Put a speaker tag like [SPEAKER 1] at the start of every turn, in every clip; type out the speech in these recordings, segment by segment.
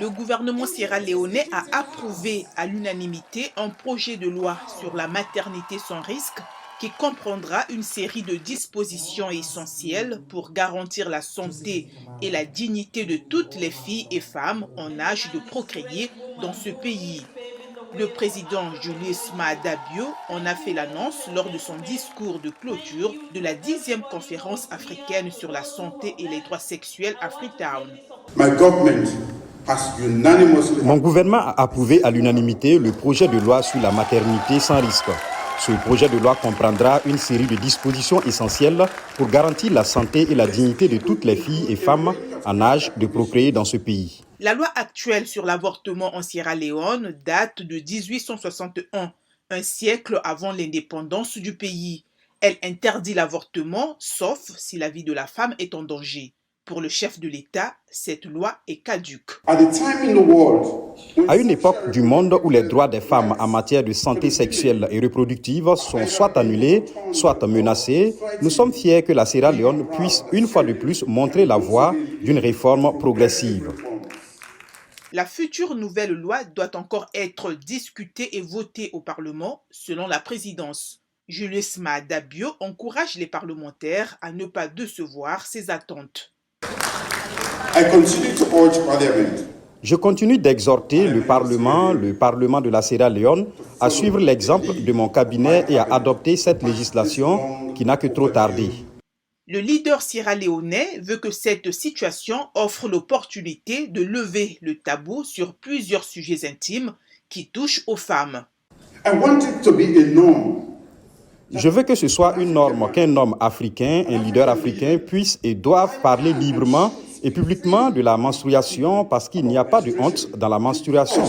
[SPEAKER 1] Le gouvernement sierra-léonais a approuvé à l'unanimité un projet de loi sur la maternité sans risque qui comprendra une série de dispositions essentielles pour garantir la santé et la dignité de toutes les filles et femmes en âge de procréer dans ce pays. Le président Julius Maada Bio en a fait l'annonce lors de son discours de clôture de la 10e conférence africaine sur la santé et les droits sexuels à Freetown.
[SPEAKER 2] Mon gouvernement a approuvé à l'unanimité le projet de loi sur la maternité sans risque. Ce projet de loi comprendra une série de dispositions essentielles pour garantir la santé et la dignité de toutes les filles et femmes en âge de procréer dans ce pays.
[SPEAKER 1] La loi actuelle sur l'avortement en Sierra Leone date de 1861, un siècle avant l'indépendance du pays. Elle interdit l'avortement, sauf si la vie de la femme est en danger. Pour le chef de l'État, cette loi est caduque.
[SPEAKER 2] À une époque du monde où les droits des femmes en matière de santé sexuelle et reproductive sont soit annulés, soit menacés, nous sommes fiers que la Sierra Leone puisse une fois de plus montrer la voie d'une réforme progressive.
[SPEAKER 1] La future nouvelle loi doit encore être discutée et votée au Parlement, selon la présidence. Julius Maada Bio encourage les parlementaires à ne pas décevoir ses attentes.
[SPEAKER 2] Je continue d'exhorter le Parlement de la Sierra Leone, à suivre l'exemple de mon cabinet et à adopter cette législation qui n'a que trop tardé.
[SPEAKER 1] Le leader sierra-léonais veut que cette situation offre l'opportunité de lever le tabou sur plusieurs sujets intimes qui touchent aux femmes.
[SPEAKER 2] Je veux que ce soit une norme qu'un homme africain, un leader africain puisse et doive parler librement et publiquement de la menstruation parce qu'il n'y a pas de honte dans la menstruation.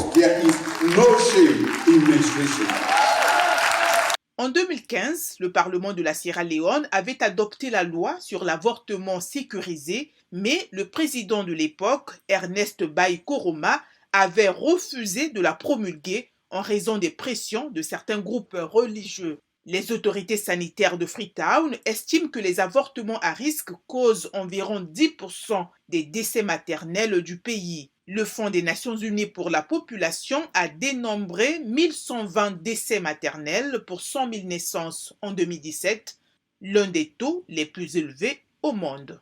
[SPEAKER 1] En 2015, le Parlement de la Sierra Leone avait adopté la loi sur l'avortement sécurisé, mais le président de l'époque, Ernest Bai Koroma, avait refusé de la promulguer en raison des pressions de certains groupes religieux. Les autorités sanitaires de Freetown estiment que les avortements à risque causent environ 10% des décès maternels du pays. Le Fonds des Nations Unies pour la population a dénombré 1120 décès maternels pour 100 000 naissances en 2017, l'un des taux les plus élevés au monde.